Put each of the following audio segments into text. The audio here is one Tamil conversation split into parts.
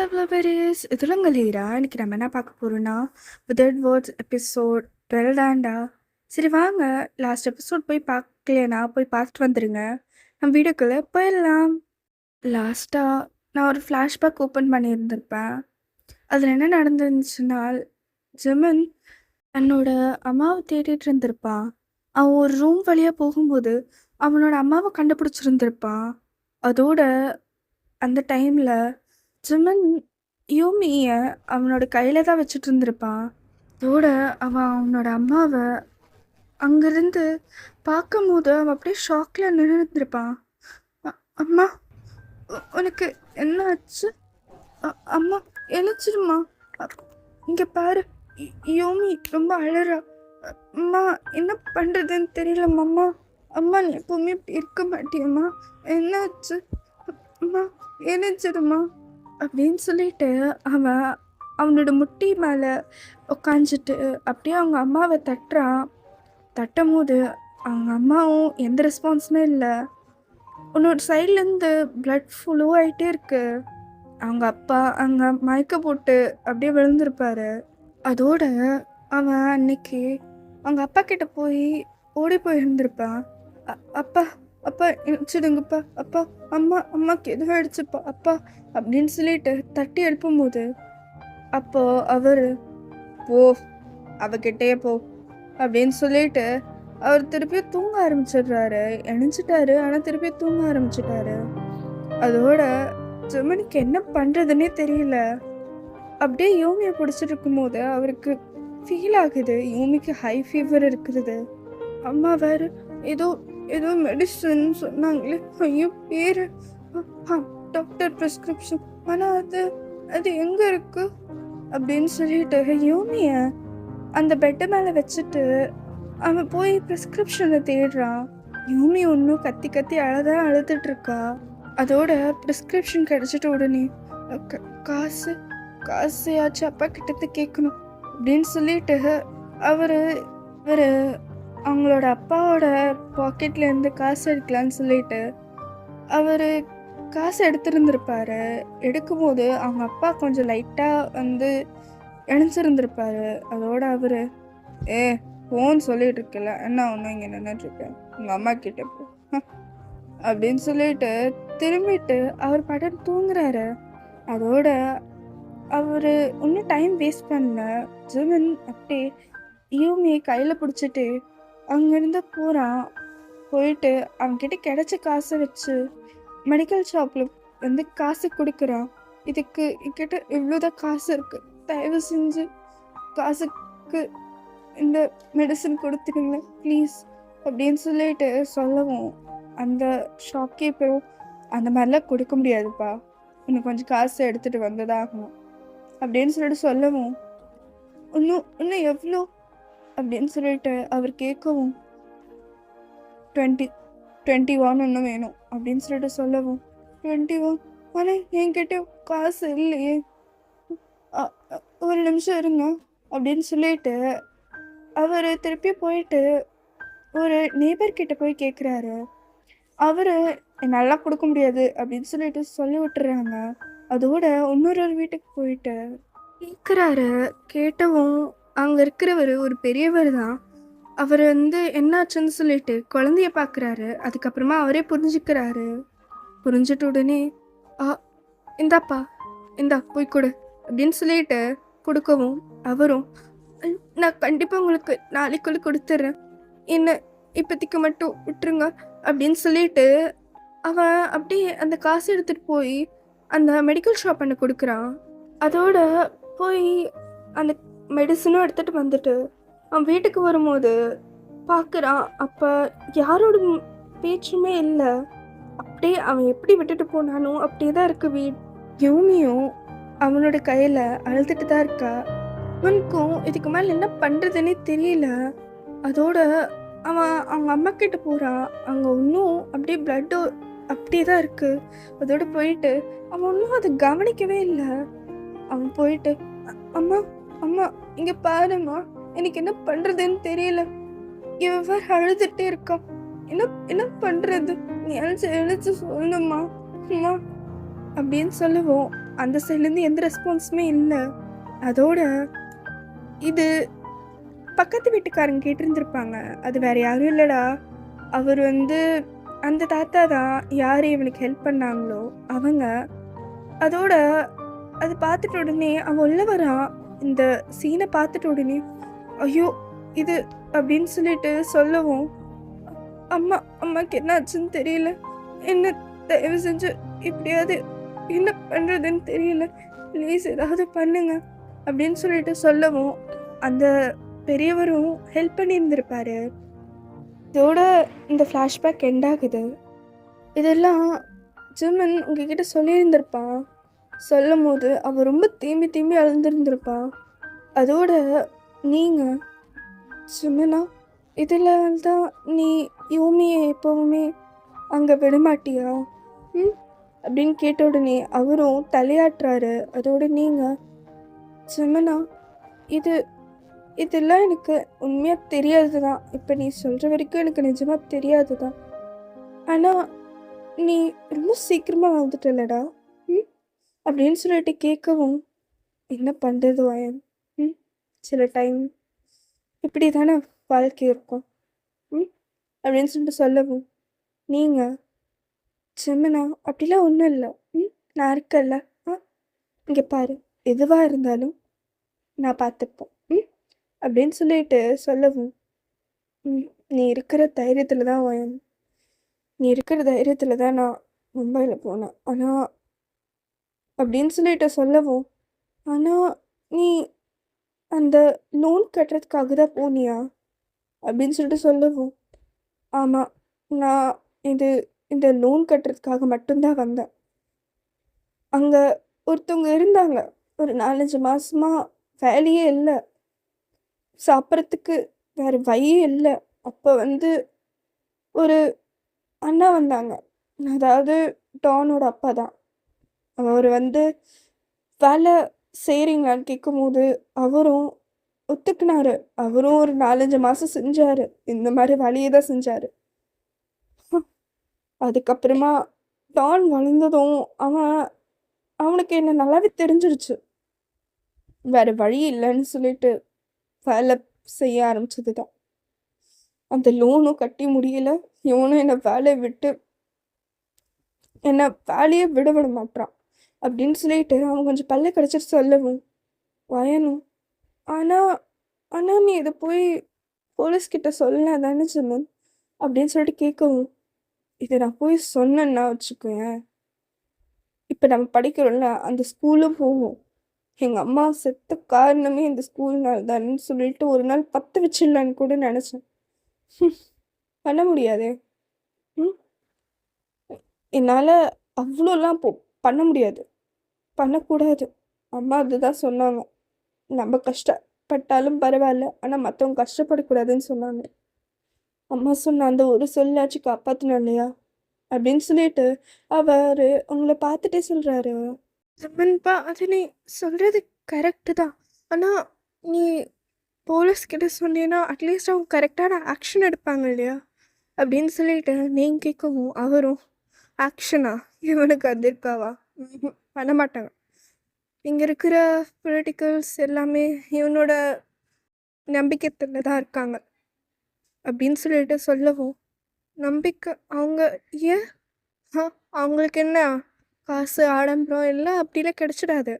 லவ்லபரிஸ் இதுலங்களீரா இன்னைக்கு நம்ம என்ன பார்க்க போறோம்னா விதட் வேர்ட்ஸ் எபிசோட் 12 தாண்டா. சரி வாங்க, லாஸ்ட் எபிசோட் போய் பார்க்கலையா போய் பார்த்துட்டு வந்துருங்க. நம்ம வீடியோக்குள்ளே போயிடலாம். லாஸ்ட்டாக நான் ஒரு ஃப்ளாஷ்பேக் ஓப்பன் பண்ணியிருந்திருப்பேன். அதில் என்ன நடந்துருந்துச்சுன்னா, ஜெமின் தன்னோட அம்மாவை தேடிட்டு இருந்திருப்பான். அவன் ஒரு ரூம் வழியாக போகும்போது அவனோட அம்மாவை கண்டுபிடிச்சிருந்திருப்பான். அதோட அந்த டைமில் ஜிமன் யூமிய அவனோட கையில தான் வச்சுட்டு இருந்திருப்பான். அதோட அவன் அவனோட அம்மாவை அங்கிருந்து பார்க்கும்போது அவன் அப்படியே ஷாக்ல நின்றுருப்பான். அம்மா, உனக்கு என்ன ஆச்சு? அம்மா எழுச்சிருமா, இங்க பாரு, யோமி ரொம்ப அழறா. அம்மா என்ன பண்றதுன்னு தெரியலம்மா. அம்மா அம்மா நீ எப்பவுமே இப்படி இருக்க மாட்டியம்மா, என்ன ஆச்சு? அம்மா எழுச்சிருமா அப்படின்னு சொல்லிட்டு அவன் அவனோட முட்டி மேலே உட்காந்துட்டு அப்படியே அவங்க அம்மாவை தட்டும் போது அவங்க அம்மாவும் எந்த ரெஸ்பான்ஸுமே இல்லை. உன்னோட சைட்லேருந்து பிளட் ஃப்ளோ ஆகிட்டே இருக்கு. அவங்க அப்பா அங்கே மயக்க போட்டு அப்படியே விழுந்திருப்பாரு. அதோட அவன் அன்னைக்கு அவங்க அப்பா கிட்ட போய் ஓடி போயிருந்திருப்பான். அப்பா அப்பா எழுச்சிடுங்கப்பா, அப்பா அம்மா அம்மாக்கு எதுவும் ஆயிடுச்சுப்பா அப்பா அப்படின்னு சொல்லிட்டு தட்டி எழுப்பும்போது அப்போ அவர் போ அவகிட்டே போ அப்படின்னு சொல்லிட்டு அவர் திருப்பியும் தூங்க ஆரம்பிச்சிடுறாரு. இணைஞ்சிட்டாரு, ஆனால் திருப்பியும் தூங்க ஆரம்பிச்சிட்டாரு. அதோட ஜெமினிக்கு என்ன பண்ணுறதுன்னே தெரியல. அப்படியே யூமியை பிடிச்சிட்டு இருக்கும்போது அவருக்கு ஃபீல் ஆகுது யூமிக்கு ஹை ஃபீவர் இருக்குது. அம்மா வேறு ஏதோ ஏதோ மெடிசன் சொன்னாங்களே, ஐயோ பேர் டாக்டர் ப்ரிஸ்கிரிப்ஷன், ஆனால் அது எங்கே இருக்கு அப்படின்னு சொல்லிட்டு யூமிய அந்த பெட்டு மேலே வச்சுட்டு அவன் போய் ப்ரிஸ்கிரிப்ஷனை தேடுறான். யூமி ஒன்றும் கத்தி கத்தி அழதான் அழுதுட்டு இருக்கா. அதோட ப்ரிஸ்கிரிப்ஷன் கிடைச்சிட்ட உடனே காசையாச்சும் அப்பா கிட்டத்து கேட்கணும் அப்படின்னு சொல்லிட்டு அவர் அவங்களோட அப்பாவோட பாக்கெட்லேருந்து காசு எடுக்கலான்னு சொல்லிட்டு அவர் காசு எடுத்துருந்துருப்பாரு. எடுக்கும்போது அவங்க அப்பா கொஞ்சம் லைட்டாக வந்து இணைஞ்சிருந்துருப்பாரு. அதோட அவர் ஃபோன் சொல்லிட்டு இருக்கல, என்ன ஒன்றும் இங்கே நின்றுட்டுருக்கேன் உங்கள் அம்மா கிட்ட போ அப்படின்னு சொல்லிட்டு திரும்பிட்டு அவர் படம் தூங்குறாரு. அதோட அவர் இன்னும் டைம் வேஸ்ட் பண்ணல. ஜெமின் அப்படியே யூமியை கையில் பிடிச்சிட்டு அங்கேருந்து போயிட்டு அவன்கிட்ட கிடைச்ச காசை வச்சு மெடிக்கல் ஷாப்பில் வந்து காசு கொடுக்குறான். இதுக்கு என்கிட்ட இவ்வளோதான் காசு இருக்குது, தயவு செஞ்சு காசுக்கு இந்த மெடிசன் கொடுத்துருங்க ப்ளீஸ் அப்படின்னு சொல்லிட்டு சொல்லவும் அந்த ஷாப்கீப்பரும் அந்த மாதிரிலாம் கொடுக்க முடியாதுப்பா, இன்னும் கொஞ்சம் காசு எடுத்துகிட்டு வந்ததாகணும் அப்படின்னு சொல்லிட்டு சொல்லவும் இன்னும் எவ்வளோ அப்படின்னு சொல்லிட்டு அவர் கேட்கவும் 21 இன்னும் வேணும் அப்படின்னு சொல்லிட்டு சொல்லவும் 21, ஆனால் என்கிட்ட காசு இல்லையே, ஒரு நிமிஷம் இருங்க அப்படின்னு சொல்லிட்டு அவர் திருப்பி போயிட்டு ஒரு நேபர்கிட்ட போய் கேட்குறாரு. அவர் நல்லா கொடுக்க முடியாது அப்படின்னு சொல்லிட்டு சொல்லி விட்டுறாங்க. அதோட இன்னொரு வீட்டுக்கு போயிட்டு கேட்குறாரு. கேட்டவும் அங்கே இருக்கிறவர் ஒரு பெரியவர் தான். அவர் வந்து என்னாச்சுன்னு சொல்லிட்டு குழந்தைய பார்க்குறாரு. அதுக்கப்புறமா அவரே புரிஞ்சுக்கிறாரு. புரிஞ்சிட்ட உடனே இந்தாப்பா இந்தா போய் கொடு அப்படின்னு சொல்லிட்டு கொடுக்கவும் அவரும் நான் கண்டிப்பாக உங்களுக்கு நாளைக்குள்ளே கொடுத்துட்றேன், என்ன இப்போதைக்கு மட்டும் விட்டுருங்க அப்படின்னு சொல்லிட்டு அவன் அப்படியே அந்த காசு எடுத்துகிட்டு போய் அந்த மெடிக்கல் ஷாப் பண்ண கொடுக்குறான். அதோட போய் அந்த மெடிசனும் எடுத்துகிட்டு வந்துட்டு அவன் வீட்டுக்கு வரும்போது பார்க்குறான். அப்போ யாரோட பேச்சுமே இல்லை. அப்படியே அவன் எப்படி விட்டுட்டு போனானோ அப்படியே தான் இருக்கு வீடு. யூமியும் அவனோட கையில் அழுதுட்டு தான் இருக்கா. அவனுக்கும் இதுக்கு மேலே என்ன பண்ணுறதுன்னே தெரியல. அதோட அவன் அவங்க அம்மா கிட்ட போகிறான். அங்கே இன்னும் அப்படியே பிளட்டு அப்படியே தான் இருக்குது. அதோட போயிட்டு அவன் ஒன்றும் அதை கவனிக்கவே இல்லை. அவன் போயிட்டு அம்மா அம்மா இங்கே பாரும்மா, எனக்கு என்ன பண்ணுறதுன்னு தெரியல, இவர் அழுதுகிட்டே இருக்கான், என்ன பண்ணுறது, நீ எழுச்சி சொல்லணும்மா அம்மா அப்படின்னு சொல்லுவோம். அந்த சைட்லேருந்து எந்த ரெஸ்பான்ஸுமே இல்லை. அதோட இது பக்கத்து வீட்டுக்காரங்க கேட்டிருந்துருப்பாங்க. அது வேற யாரும் இல்லடா. அவர் அந்த தாத்தா தான் யார் இவனுக்கு ஹெல்ப் பண்ணாங்களோ அவங்க. அதோட அது பார்த்துட்ட உடனே அவன் உள்ள வரான். இந்த சீனை பார்த்துட்ட உடனே ஐயோ இது அப்படின்னு சொல்லிட்டு சொல்லவும், அம்மா அம்மாக்கு என்ன ஆச்சுன்னு தெரியல, என்ன தயவு செஞ்சு எப்படியாவது என்ன பண்ணுறதுன்னு தெரியல, ப்ளீஸ் ஏதாவது பண்ணுங்க அப்படின்னு சொல்லிட்டு சொல்லவும், அந்த பெரியவரும் ஹெல்ப் பண்ணியிருந்திருப்பாரு. இதோட இந்த ஃப்ளாஷ்பேக் எண்ட் ஆகுது. இதெல்லாம் ஜிமன் உங்ககிட்ட சொல்லியிருந்திருப்பான். சொல்லும் போது அவள் ரொம்ப தேம்பி தேம்பி அழுந்திருந்திருப்பான். அதோட நீங்கள் ஜிமனா இதில் தான் நீ யூமியை எப்போவுமே அங்கே விடமாட்டியா அப்படின்னு கேட்ட உடனே அவரும் தலையாட்டுறாரு. அதோட நீங்கள் ஜிமனா இதெல்லாம் எனக்கு உண்மையாக தெரியாது தான். இப்போ நீ சொல்கிற வரைக்கும் எனக்கு நிஜமாக தெரியாது தான். ஆனால் நீ ரொம்ப சீக்கிரமாக வந்துட்டலடா அப்படின்னு சொல்லிட்டு கேட்கவும், என்ன பண்ணுறது வயன், சில டைம் இப்படி தானே வாழ்க்கை இருக்கும் அப்படின்னு சொல்லிட்டு சொல்லவும், நீங்கள் ஜெமினா அப்படிலாம் ஒன்றும் இல்லை, நான் இருக்கல்ல, இங்கே பாரு, எதுவாக இருந்தாலும் நான் பார்த்துப்போம் அப்படின்னு சொல்லிட்டு சொல்லவும், நீ இருக்கிற தைரியத்தில் தான் வயன், நீ இருக்கிற தைரியத்தில் தான் நான் மும்பையில் போனேன். ஆனால் அப்படின்னு சொல்லிட்டு சொல்லவும், ஆனால் நீ அந்த லோன் கட்டுறதுக்காக தான் போனியா அப்படின்னு சொல்லிட்டு சொல்லவும், ஆமாம், நான் இந்த லோன் கட்டுறதுக்காக மட்டும்தான் வந்தேன். அங்கே ஒருத்தவங்க இருந்தாங்க, ஒரு 4-5 மாதமாக வேலையே இல்லை, சாப்பிட்றதுக்கு வேறு வழியே இல்லை. அப்போ ஒரு அண்ணா வந்தாங்க, அதாவது டானோட அப்பா தான். அவர் வேலை செய்கிறீங்களான்னு கேட்கும்போது அவரும் ஒத்துக்கினாரு. அவரும் ஒரு 4-5 மாதம் செஞ்சார், இந்த மாதிரி வேலையை தான் செஞ்சார். அதுக்கப்புறமா டான் வளர்ந்ததும் அவனுக்கு என்ன நல்லாவே தெரிஞ்சிருச்சு, வேறு வழி இல்லைன்னு சொல்லிட்டு வேலை செய்ய ஆரம்பிச்சது தான். அந்த லோனும் கட்டி முடியல, இவனும் என்னை வேலையை விட்டு என்னை வேலையை விட மாட்டான் அப்படின்னு சொல்லிட்டு அவன் கொஞ்சம் பல்ல கிடச்சிட்டு சொல்லவும், வயனும் ஆனால் நீ இதை போய் போலீஸ்கிட்ட சொல்லலாம் தானே ஜிமன் அப்படின்னு சொல்லிட்டு கேட்கவும், இதை நான் போய் சொன்னேன்னா வச்சுக்கோயேன், இப்போ நம்ம படிக்கிறோம்ல அந்த ஸ்கூலும் போவோம், எங்கள் அம்மா செத்த காரணமே இந்த ஸ்கூல்னால தானேன்னு சொல்லிட்டு ஒரு நாள் 10 வச்சிடலான்னு கூட நினச்சேன். பண்ண முடியாதே, என்னால் அவ்வளோலாம் பண்ண முடியாது, பண்ணக்கூடாது. அம்மா அதுதான் சொன்னாங்க, நம்ம கஷ்டப்பட்டாலும் பரவாயில்ல, ஆனால் மற்றவங்க கஷ்டப்படக்கூடாதுன்னு சொன்னாங்க. அம்மா சொன்ன அந்த ஒரு சொல்லாச்சு காப்பாற்றினா இல்லையா அப்படின்னு சொல்லிட்டு அவர் உங்களை பார்த்துட்டே சொல்கிறாரு, ஜமன்பா அது நீ சொல்கிறது கரெக்டு தான், ஆனால் நீ போலீஸ்கிட்ட சொன்னீங்கன்னா அட்லீஸ்ட் அவங்க கரெக்டான ஆக்ஷன் எடுப்பாங்க இல்லையா அப்படின்னு சொல்லிட்டு நீங்கள் கேட்கவும், அவரும் ஆக்ஷனா இவனுக்கு அது இருக்காவா, பண்ண மாட்டாங்க, இங்கே இருக்கிற பொலிட்டிக்கல்ஸ் எல்லாமே இவனோட நம்பிக்கைத்தில் தான் இருக்காங்க அப்படின்னு சொல்லிட்டு சொல்லவும், நம்பிக்கை அவங்க ஏன் அவங்களுக்கு என்ன காசு ஆடம்பரம் எல்லாம் அப்படிலாம் கிடச்சிடாது.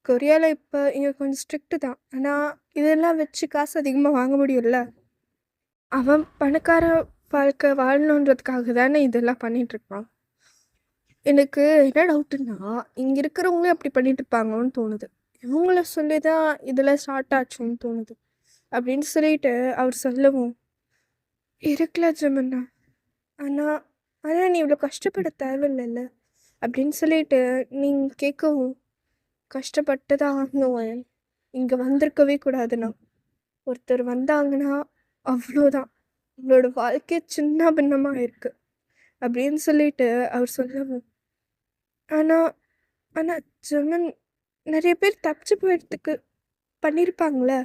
கொரியாவில் இப்போ இங்கே கொஞ்சம் ஸ்ட்ரிக்ட்டு தான், ஆனால் இதெல்லாம் வச்சு காசு அதிகமாக வாங்க முடியும்ல. அவன் பணக்கார வாழ்க்கை வாழணுன்றதுக்காக தானே இதெல்லாம் பண்ணிகிட்ருக்கான். எனக்கு என்ன டவுட்டுன்னா, இங்கே இருக்கிறவங்களே அப்படி பண்ணிட்டு இருப்பாங்களோன்னு தோணுது, இவங்கள சொல்லி தான் இதெல்லாம் ஸ்டார்ட் ஆச்சுன்னு தோணுது அப்படின்னு சொல்லிட்டு அவர் சொல்லவும், இருக்கல ஜெமினா, ஆனால் நீ இவ்வளோ கஷ்டப்பட தேவையில்லைல்ல அப்படின்னு சொல்லிட்டு நீங்கள் கேட்கவும், கஷ்டப்பட்டு தான் ஆகணும், இங்கே வந்திருக்கவே கூடாதுண்ணா, ஒருத்தர் வந்தாங்கன்னா அவ்வளோதான், உங்களோட வாழ்க்கை சின்ன பின்னமாக இருக்குது அப்படின்னு சொல்லிட்டு அவர் சொல்லவும், ஆனால் ஜெமன் நிறைய பேர் தப்பிச்சு போயிடுறதுக்கு பண்ணியிருப்பாங்களே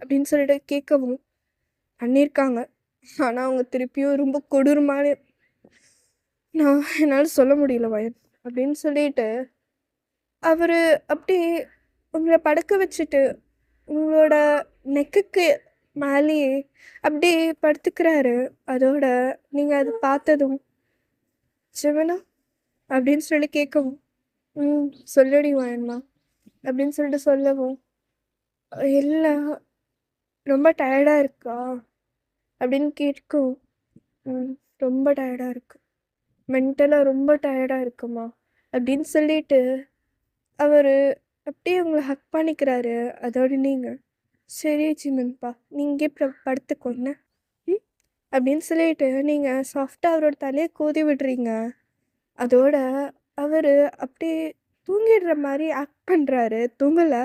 அப்படின்னு சொல்லிட்டு கேட்கவும், பண்ணியிருக்காங்க, ஆனால் அவங்க திருப்பியும் ரொம்ப கொடூரமான என்னால் சொல்ல முடியல வயன் அப்படின்னு சொல்லிட்டு அவரு அப்படியே உங்கள படுக்க வச்சுட்டு, உங்களோட நெக்குக்கு மேலேயே அப்படியே படுத்துக்கிறாரு. அதோட நீங்க அது பார்த்ததும், "சிவனா?" அப்படின்னு சொல்லி கேட்கவும், "ம் சொல்லுடி வாயம்மா" அப்படின்னு சொல்லிட்டு சொல்லவும், "இல்ல ரொம்ப டயர்டா இருக்கா?" அப்படின்னு கேட்கவும், "ம் ரொம்ப டயர்டா இருக்கு. மென்டலா ரொம்ப டயர்டா இருக்குமா" அப்படின்னு சொல்லிட்டு அவரு அப்படியே உங்கள ஹக் பண்ணிக்கிறாரு. அதோட நீங்க, "சரி ஜிமின்ப்பா, நீங்க இங்கே படுத்துக்கோங்க." ம். அப்படின்னு சொல்லிட்டு நீங்க சாஃப்ட்டா அவரோட தலைய கோதி விடுறீங்க. அதோட அவரு அப்படியே தூங்கிடுற மாரி ஆக்ட் பண்றாரு. தூங்கல.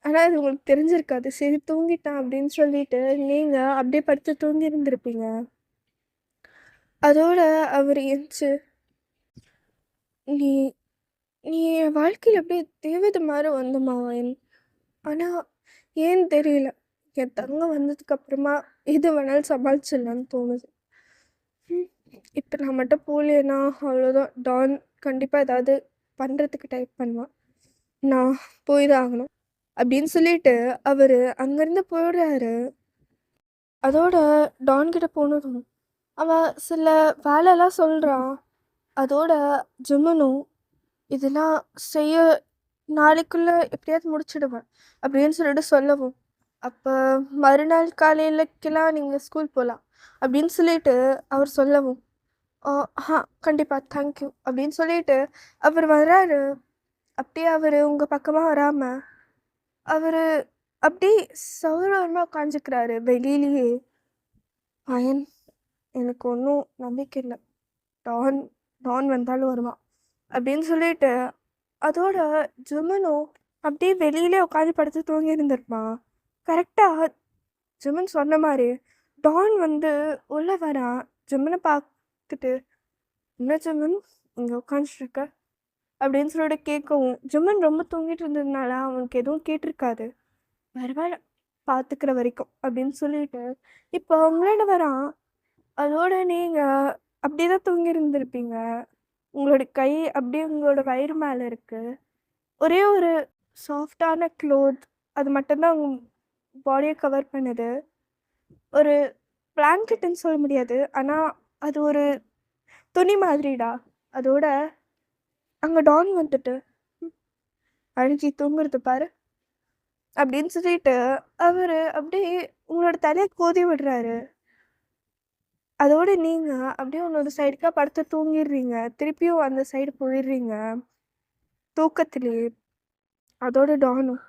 ஆனா அது உங்களுக்கு தெரிஞ்சிருக்காது. சரி தூங்கிட்டான் அப்படின்னு சொல்லிட்டு நீங்க அப்படியே படுத்து தூங்கியிருந்திருப்பீங்க. அதோட அவரு எந்திச்சு, "நீ நீ என் வாழ்க்கையில அப்படியே தேவதை மாரி வந்தம்மா என் ஆனா ஏன்னு தெரியல. என் தங்கம் வந்ததுக்கப்புறமா எது வேணாலும் சமாளிச்சிடலான்னு தோணுது. ம். இப்ப நான் மட்டும் போலேன்னா அவ்வளோதான். டான் கண்டிப்பா ஏதாவது பண்றதுக்கு ட்ரை பண்ணுவான். நான் போய் தான் ஆகணும்." அப்படின்னு சொல்லிட்டு அவரு அங்கருந்து போயிடுறாரு. அதோட டான் கிட்ட போனதும், அவன் சில வேலைலாம் சொல்றான். அதோட ஜிம்மனும், "இதெல்லாம் செய்ய நாளைக்குள்ள எப்படியாவது முடிச்சிடுவேன்." அப்படின்னு சொல்லிட்டு சொல்லவும், "அப்ப மறுநாள் காலையிலக்கெல்லாம் நீங்க ஸ்கூல் போலாம்." அப்படின்னு சொல்லிட்டு அவர் சொல்லவும், "ஆ கண்டிப்பா தேங்க் யூ." அப்படின்னு சொல்லிட்டு அவர் வர்றாரு. அப்படியே அவரு உங்க பக்கமா வராம, அவரு அப்படியே சௌரமா உட்காந்துக்கிறாரு வெளியிலேயே. "அயன், எனக்கு ஒன்றும் நம்பிக்கை இல்ல. டான் டான் வந்தாலும் வருவான்." அப்படின்னு சொல்லிட்டு அதோட ஜிம்மனும் அப்படியே வெளியிலே உட்காந்து படுத்து தூங்கி இருந்திருப்பான். கரெக்டாக ஜிம்மன் சொன்ன மாதிரி டான் வந்து உள்ள வரான். ஜிம்மனை பார்த்துட்டு, "என்ன ஜிம்மன் இங்கே உட்காந்துருக்க?" அப்படின்னு சொல்லிட்டு கேட்கவும், ஜிம்மன் ரொம்ப தூங்கிட்டு இருந்ததுனால அவனுக்கு எதுவும் கேட்டிருக்காது. "பரவாயில்ல, பார்த்துக்கிற வரைக்கும்" அப்படின்னு சொல்லிட்டு இப்போ உங்களோட வரான். அதோட நீங்க அப்படியே தான் தூங்கி இருந்திருப்பீங்க. உங்களோட கை அப்படியே உங்களோட வயிறு மேலே இருக்கு. ஒரே ஒரு சாஃப்டான க்ளோத் அது மட்டும் தான் உங்க பாடிய கவர் பண்ணுது. ஒரு பிளாங்கெட்டுன்னு சொல்ல முடியாது. ஆனா, அது ஒரு துணி மாதிரிடா. அதோட அங்க டான் வந்துட்டு, "ம் அழுகி தூங்குறது பாரு" அப்படின்னு சொல்லிட்டு அவரு அப்படியே உங்களோட தலைய கோதி விடுறாரு. அதோட நீங்க அப்படியே இன்னொரு சைடுக்கா படுத்து தூங்கிடுறீங்க. திருப்பியும் அந்த சைடு போயிடுறீங்க தூக்கத்திலேயே. அதோட டானும்,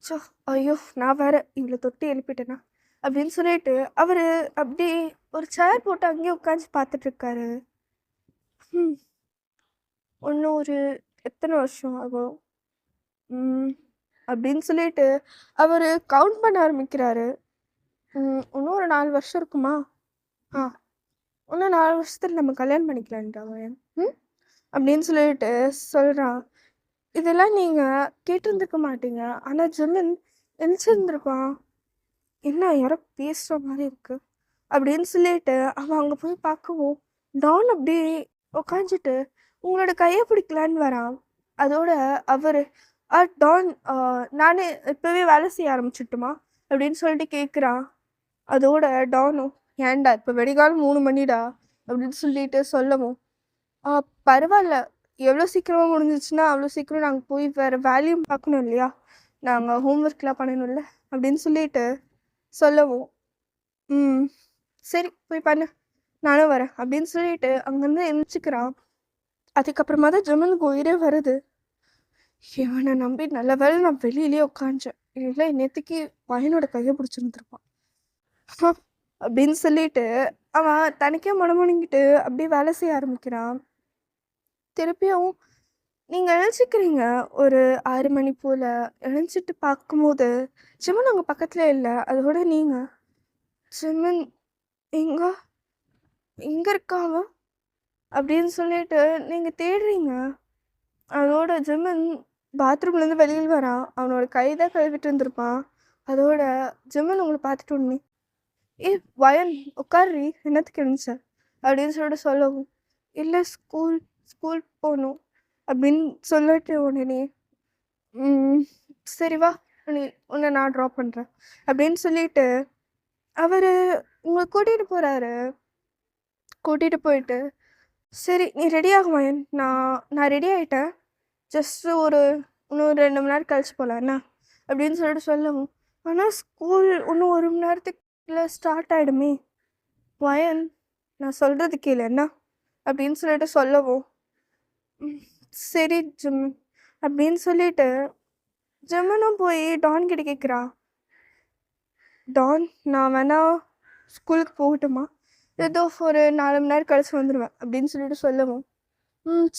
ச்சோ! ஐயோ! நான் வேற இவள தொட்டு எழுப்பிட்டேனா? அப்படின்னு சொல்லிட்டு அவரு அப்படியே ஒரு சேர் போட்டு அங்கேயே உட்காந்து பார்த்துட்டுருக்காரு. ம். இன்னும் ஒரு எத்தன வருஷம் ஆகும்? ம். அப்படின்னு சொல்லிட்டு அவரு கவுண்ட் பண்ண ஆரம்பிக்கிறாரு. இன்னும் ஒரு 4 வருஷம் இருக்குமா? ஆ. இன்னும் 4 வருஷத்துல நம்ம கல்யாணம் பண்ணிக்கலான்டா அவன். ம். அப்படின்னு சொல்லிட்டு சொல்றான். இதெல்லாம் நீங்க கேட்டிருந்துருக்க மாட்டீங்க. ஆனா ஜெமின் நெனச்சிருந்திருப்பான். என்ன யாரோ பேசுற மாரி இருக்கு. அப்படின்னு சொல்லிட்டு அவன் அங்க போய் பார்க்கவும், டான் அப்படியே உக்காந்துட்டு உங்களோட கைய பிடிக்கலான்னு வரான். அதோட அவரு, டான் நானே இப்பவே வேலை செய்ய ஆரம்பிச்சுட்டுமா?" அப்படின்னு சொல்லிட்டு கேட்குறான். அதோட டானும், "ஏன்டா இப்ப விடிகாலம் 3 மணிடா" அப்படின்னு சொல்லிட்டு சொல்லவும், "ஆ பரவால்ல. எவ்வளோ சீக்கிரமா முடிஞ்சிச்சுன்னா, அவ்வளோ சீக்கிரம் நாங்க போய் வேற வேலையும் பார்க்கணும் இல்லையா? நாங்க ஹோம் ஒர்க்லாம் பண்ணணும்ல." அப்படின்னு சொல்லிட்டு சொல்லவும், "ம். சரி போய் பண்ணு. நானும் வரேன்." அப்படின்னு சொல்லிட்டு அங்கேருந்து எந்திரிச்சுக்கிறான். அதுக்கப்புறமா தான் ஜெமினுக்கு உயிரே வருது. இவனை நம்பி நல்ல வேளை நான் வெளியிலேயே உட்காந்தேன். இல்ல நேத்துக்கு பையனோட கைய பிடிச்சிருந்துருப்பான். அப்படின்னு சொல்லிட்டு அவன் தனக்கே முணுமுணுங்கிட்டு அப்படியே வேலை செய்ய ஆரம்பிக்கிறான். திருப்பியும் நீங்க எழுச்சிக்கிறீங்க. ஒரு 6 மணி போல எழுஞ்சிட்டு பார்க்கும்போது, ஜெமின் உங்க பக்கத்துல இல்ல. அதோட நீங்க, "ஜெமின் எங்க எங்க இருக்கா அவன்?" அப்படின்னு சொல்லிட்டு நீங்க தேடுறீங்க. அதோட ஜெமின் பாத்ரூம்லேருந்து வெளியில் வரான். அவனோட கை தான் கழுவிட்டு இருந்திருப்பான். அதோட ஜெமின் உங்கள பார்த்துட்டு உடனே, "ஏய் வயன் உட்காருடி, என்னத்துக்கு எழுந்துச்ச?" அப்படின்னு சொல்லிட்டு சொல்லவும், "இல்லை ஸ்கூல் ஸ்கூல் போகணும்." அப்படின்னு சொல்லிட்டு உடனே, சரி வா, நீ உன்னை நான் ட்ராப் பண்ணுறேன் அப்படின்னு சொல்லிட்டு அவர் உங்களை கூட்டிகிட்டு போகிறாரு. கூட்டிகிட்டு போயிட்டு சரி நீ ரெடி ஆகுமாயன், நான் ரெடி ஆகிட்டேன், ஜஸ்ட்டு இன்னும் 2 மணி நேரம் கழிச்சு போகலாம் என்ன அப்படின்னு சொல்லிட்டு சொல்லவும், ஆனால் ஸ்கூல் இன்னும் 1 மணி நேரத்துக்குள்ள ஸ்டார்ட் ஆகிடுமே வயன், நான் சொல்கிறது கேளு என்ன அப்படின்னு சொல்லிட்டு சொல்லவும், சரி ஜிம் அப்படின்னு சொல்லிட்டு ஜிம்மனும் போய் டான் கிட்ட கேட்குறா, டான் நான் வேணா ஸ்கூலுக்கு போகட்டுமா, ஏதோ ஒரு 4 மணி நேரம் கழிச்சு வந்துடுவேன் அப்படின்னு சொல்லிட்டு சொல்லவும்,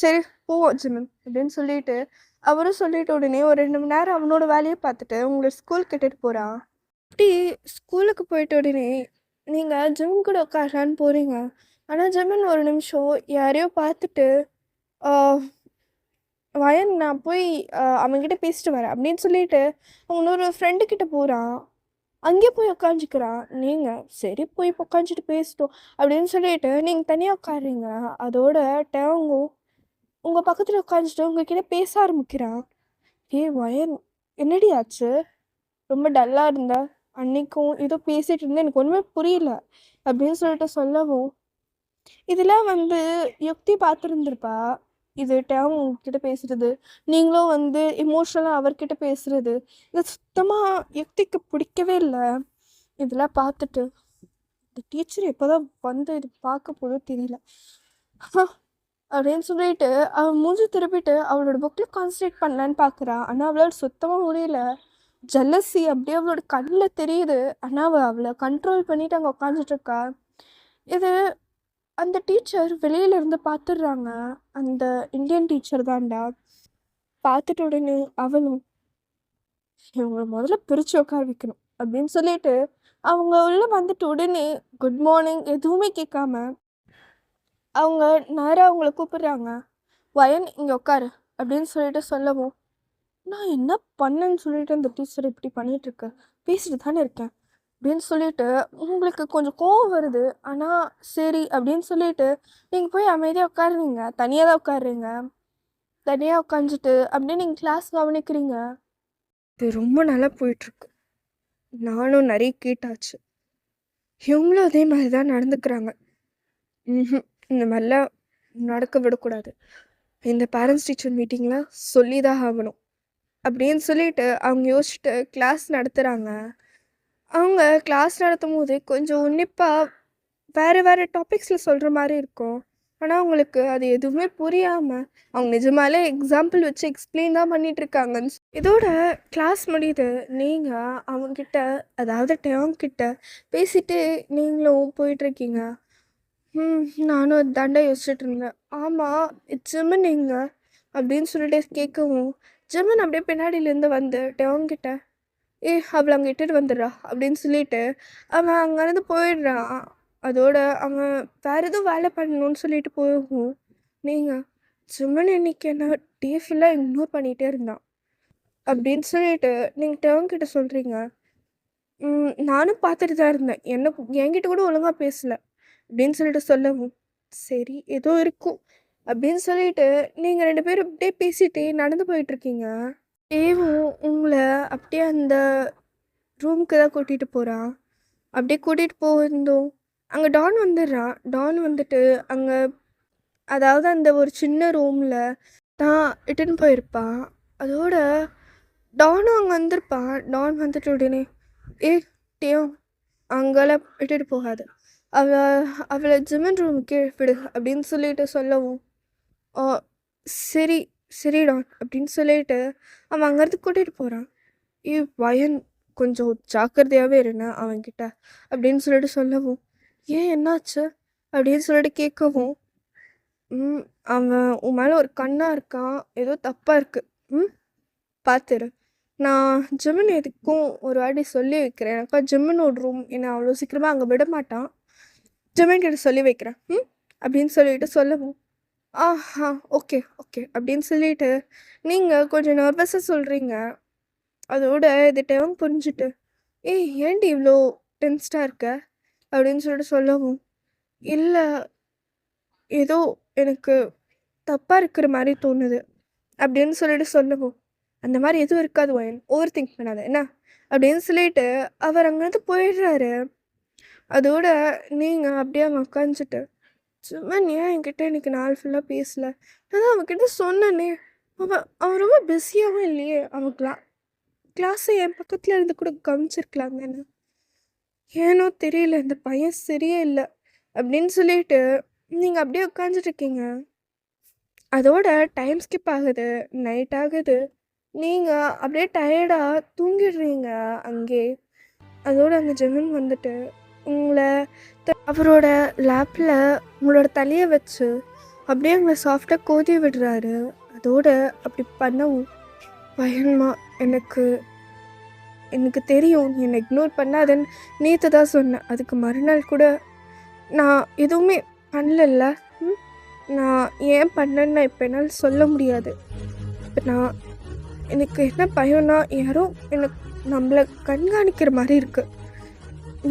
சரி போவோம் ஜிம்மன் அப்படின்னு சொல்லிட்டு அவரும் சொல்லிட்டு உடனே ஒரு 2 மணி நேரம் அவனோட வேலையை பார்த்துட்டு உங்களை ஸ்கூல் கிட்டட்டு போகிறான். அப்படி ஸ்கூலுக்கு போயிட்ட உடனே நீங்கள் ஜிம் கூட உட்காரலான்னு போகிறீங்க. ஆனால் ஜிம்மன் ஒரு நிமிஷம் யாரையோ பார்த்துட்டு வயன் நான் போய் அவன்கிட்ட பேசிட்டு வரேன் அப்படின்னு சொல்லிட்டு அவனோட ஃப்ரெண்டுக்கிட்ட போகிறான். அங்கே போய் உட்காந்துக்கிறான். நீங்கள் சரி போய் உட்காந்துட்டு பேசிட்டோம் அப்படின்னு சொல்லிட்டு நீங்கள் தனியாக உட்காடுறீங்க. அதோட டேங்கோ உங்கள் பக்கத்தில் உட்காந்துட்டு உங்ககிட்ட பேச ஆரம்பிக்கிறான். வயன் என்னடி ஆச்சு, ரொம்ப டல்லாக இருந்தா, அன்னைக்கும் ஏதோ பேசிகிட்டு இருந்தேன், எனக்கு ஒன்றுமே புரியல அப்படின்னு சொல்லிட்டு சொல்லவும், இதெல்லாம் யுக்தி பார்த்துருந்துருப்பா. இது டேம் உங்ககிட்ட பேசுகிறது, நீங்களும் எமோஷ்னலாக அவர்கிட்ட பேசுகிறது, இது சுத்தமாக யுக்திக்கு பிடிக்கவே இல்லை. இதெல்லாம் பார்த்துட்டு இந்த டீச்சர் எப்போ தான் இது பார்க்க போதோ தெரியல அப்படின்னு சொல்லிட்டு அவன் மூஞ்சி திருப்பிட்டு அவளோட புக்கில் கான்சன்ட்ரேட் பண்ணலான்னு பார்க்குறா. ஆனால் அவளால் சுத்தமாக முடியல. ஜல்லசி அப்படியே அவளோட கண்ணில் தெரியுது. ஆனால் அவளை கண்ட்ரோல் பண்ணிட்டு அங்கே உட்காந்துட்ருக்கா. இது அந்த டீச்சர் வெளியிலேருந்து பார்த்துடுறாங்க. அந்த இந்தியன் டீச்சர் தான்டா. பார்த்துட்டு உடனே அவளும் இவங்களை முதல்ல பிரித்து உட்கார வைக்கணும் அப்படின்னு சொல்லிட்டு அவங்க உள்ளே வந்துட்டு உடனே குட் மார்னிங் எதுவுமே கேட்காம அவங்க நேராக அவங்கள கூப்பிடுறாங்க. வயன் இங்கே உட்காரு அப்படின்னு சொல்லிட்டு சொல்லவும், நான் என்ன பண்ணேன்னு சொல்லிட்டு அந்த டீச்சர் இப்படி பண்ணிகிட்ருக்க, பேசிட்டு தானே இருக்கேன் அப்படின்னு சொல்லிட்டு உங்களுக்கு கொஞ்சம் கோவம் வருது. ஆனால் சரி அப்படின்னு சொல்லிட்டு நீங்கள் போய் அமைதியாக உட்காருவீங்க. தனியாக தான் உட்காருறீங்க. தனியாக உட்காந்துட்டு அப்படியே நீங்கள் கிளாஸ் கவனிக்கிறீங்க. இது ரொம்ப நல்லா போயிட்டுருக்கு. நானும் நிறைய கேட்டாச்சு. இவங்களும் அதே மாதிரி தான் நடந்துக்கிறாங்க. இந்த மாதிரிலாம் நடக்க விடக்கூடாது. இந்த பேரண்ட்ஸ் டீச்சர் மீட்டிங்கில் சொல்லி தான் ஆகணும் அப்படின்னு சொல்லிட்டு அவங்க யோசிச்சுட்டு கிளாஸ் நடத்துகிறாங்க. அவங்க கிளாஸ் நடத்தும் போது கொஞ்சம் உன்னிப்பாக வேறு டாபிக்ஸில் சொல்கிற மாதிரி இருக்கும். ஆனால் அவங்களுக்கு அது எதுவுமே புரியாமல் அவங்க நிஜமாலே எக்ஸாம்பிள் வச்சு எக்ஸ்பிளைன் தான் பண்ணிகிட்ருக்காங்க. இதோட கிளாஸ் முடியுது. நீங்கள் அவங்கக்கிட்ட, அதாவது டேங்கிட்ட பேசிட்டு நீங்களும் போயிட்டுருக்கீங்க. நானும் அதாண்டா யோசிச்சுட்டு இருந்தேன். ஆமாம், ஜிம்மன் எங்க அப்படின்னு சொல்லிட்டு கேட்கவும், ஜிம்மன் அப்படியே பின்னாடியிலேருந்து வந்து டேங்கிட்ட அவளை அங்கே இட்டுட்டு வந்துடுறா அப்படின்னு சொல்லிட்டு அவன் அங்கேருந்து போயிடுறான். அதோட அவன் வேறு எதுவும் வேலை பண்ணணும்னு சொல்லிட்டு போகும். நீங்கள் ஜிம்மன் இன்னைக்கு என்ன டே ஃபுல்லாக இக்னோர் பண்ணிகிட்டே இருந்தான் அப்படின்னு சொல்லிட்டு நீங்கள் டேங்கிட்ட சொல்கிறீங்க. நானும் பார்த்துட்டு தான் இருந்தேன், என்கிட்ட கூட ஒழுங்காக பேசலை அப்படின்னு சொல்லிட்டு சொல்லவும், சரி ஏதோ இருக்கும் அப்படின்னு சொல்லிட்டு நீங்கள் 2 பேரும் அப்படியே பேசிகிட்டே நடந்து போயிட்டுருக்கீங்க. ஏவும் உங்களை அப்படியே அந்த ரூமுக்கு தான் கூட்டிகிட்டு போகிறான். அப்படியே கூட்டிகிட்டு போயிருந்தோம் அங்கே டான் வந்துடுறான். டான் வந்துட்டு அங்கே, அதாவது அந்த ஒரு சின்ன ரூமில் தான் இட்டுன்னு போயிருப்பான். அதோட டானும் அங்கே வந்திருப்பான். டான் வந்துட்டு உடனே டேயும் அங்கெல்லாம் இட்டுட்டு போகாது, அவளை ஜிம்மன் ரூமுக்கே விடு அப்படின்னு சொல்லிட்டு சொல்லவும், சரி சரி டான் அப்படின்னு சொல்லிட்டு அவன் அங்கேருந்து கூட்டிகிட்டு போகிறான். வயன் கொஞ்சம் ஜாக்கிரதையாகவே இருந்தேன் அவன்கிட்ட அப்படின்னு சொல்லிட்டு சொல்லவும், ஏன் என்னாச்சு அப்படின்னு சொல்லிட்டு கேட்கவும், அவன் உன் மேலே ஒரு கண்ணாக இருக்கான், ஏதோ தப்பாக இருக்குது, பார்த்துரு. நான் ஜிம்மன் எதுக்கும் ஒரு வாட்டி சொல்லி வைக்கிறேன். எனக்கா ஜிம்மனோட ரூம் என்னை அவ்வளோ சீக்கிரமாக அங்கே விட மாட்டான், ஜிம்மன் கிட்ட சொல்லி வைக்கிறேன் அப்படின்னு சொல்லிட்டு சொல்லவும், ஓகே ஓகே அப்படின்னு சொல்லிட்டு நீங்கள் கொஞ்சம் நர்வஸாக சொல்கிறீங்க. அதோட இது டைம் புரிஞ்சுட்டு, ஏன்டி இவ்வளோ டென்ஸ்டாக இருக்க அப்படின்னு சொல்லிட்டு சொல்லவும், இல்லை ஏதோ எனக்கு தப்பாக இருக்கிற மாதிரி தோணுது அப்படின்னு சொல்லிட்டு சொல்லவும், அந்த மாதிரி எதுவும் இருக்காது ஒயின், ஓவர் திங்க் பண்ணாத என்ன அப்படின்னு சொல்லிட்டு அவர் அங்கேருந்து போயிடுறாரு. அதோட நீங்கள் அப்படியே அங்கே உட்காந்துட்டு சும்மா ஏன் என்கிட்ட இன்னைக்கு நாள் ஃபுல்லாக பேசல, நான் தான் அவன்கிட்ட சொன்னேனே, அவன் ரொம்ப பிஸியாகவும் இல்லையே, அவன் கிளாஸை என் பக்கத்தில் இருந்து கூட கவனிச்சிருக்கலாம் தானே, ஏனோ தெரியல இந்த பையன் சரியே இல்லை அப்படின்னு சொல்லிட்டு நீங்கள் அப்படியே உட்காந்துட்ருக்கீங்க. அதோட டைம் ஸ்கிப் ஆகுது, நைட் ஆகுது, நீங்கள் அப்படியே டயர்டாக தூங்கிடுறீங்க அங்கே. அதோட அந்த ஜெமன் வந்துட்டு உங்களை அவரோட லேப்பில் உங்களோட தலையை வச்சு அப்படியே உங்களை சாஃப்டாக கோதி விடுறாரு. அதோட அப்படி பண்ணவும் பயமா எனக்கு எனக்கு தெரியும் நீ என்னை இக்னோர் பண்ணாதன்னு நேற்று தான் சொன்னேன். அதுக்கு மறுநாள் கூட நான் எதுவுமே பண்ணல. நான் ஏன் பண்ணேன்னு நான் இப்போ என்னால் சொல்ல முடியாது. இப்போ எனக்கு என்ன பயம்னா, யாரோ எனக்கு நம்மளை கண்காணிக்கிற மாதிரி இருக்குது.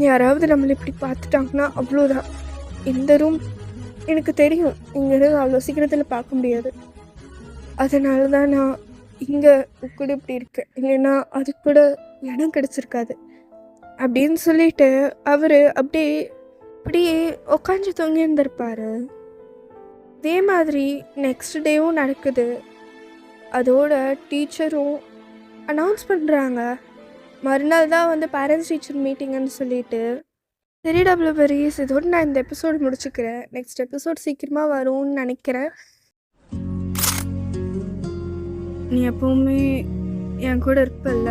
யாராவது நம்மளை இப்படி பார்த்துட்டாங்கன்னா அவ்வளோதான். இந்த ரூம் எனக்கு தெரியும் இங்கேருந்து அவ்வளோ சீக்கிரத்தில் பார்க்க முடியாது. அதனால தான் நான் இங்கே கூட இப்படி இருக்கேன், இல்லைன்னா அது கூட இடம் கிடச்சிருக்காது அப்படின்னு சொல்லிட்டு அவர் அப்படியே உட்காந்து தூங்கி இருந்திருப்பார். அதே மாதிரி நெக்ஸ்ட் டேவும் நடக்குது. அதோட டீச்சரும் அனௌன்ஸ் பண்ணுறாங்க, மறுநாள் தான் வந்து பேரண்ட்ஸ் டீச்சர் மீட்டிங்குன்னு சொல்லிட்டு. சரி டபிள்யூபெரிஸ், இதோடு நான் இந்த எபிசோடு முடிச்சுக்கிறேன். நெக்ஸ்ட் எபிசோட் சீக்கிரமாக வரும்னு நினைக்கிறேன். நீ எப்பவுமே என் கூட இருப்பல்ல?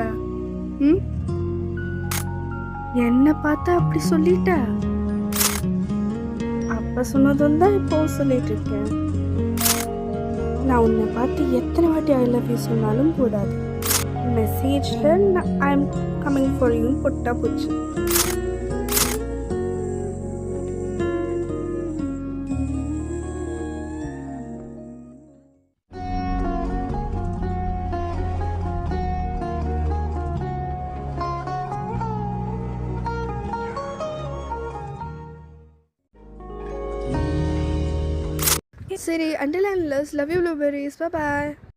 என்னை பார்த்தா அப்படி சொல்லிட்ட? அப்போ சொன்னதும் தான் இப்போவும் சொல்லிட்டு இருக்கேன். நான் உன்னை பார்த்து எத்தனை வாட்டி ஐ லவ் யூ சொன்னாலும் போதாது. மெசேஜில் ஐ எம் கம்மிங் ஃபார் யூன்னு போட்டா போச்சு. சரி, until and unless, love you blueberries, bye bye.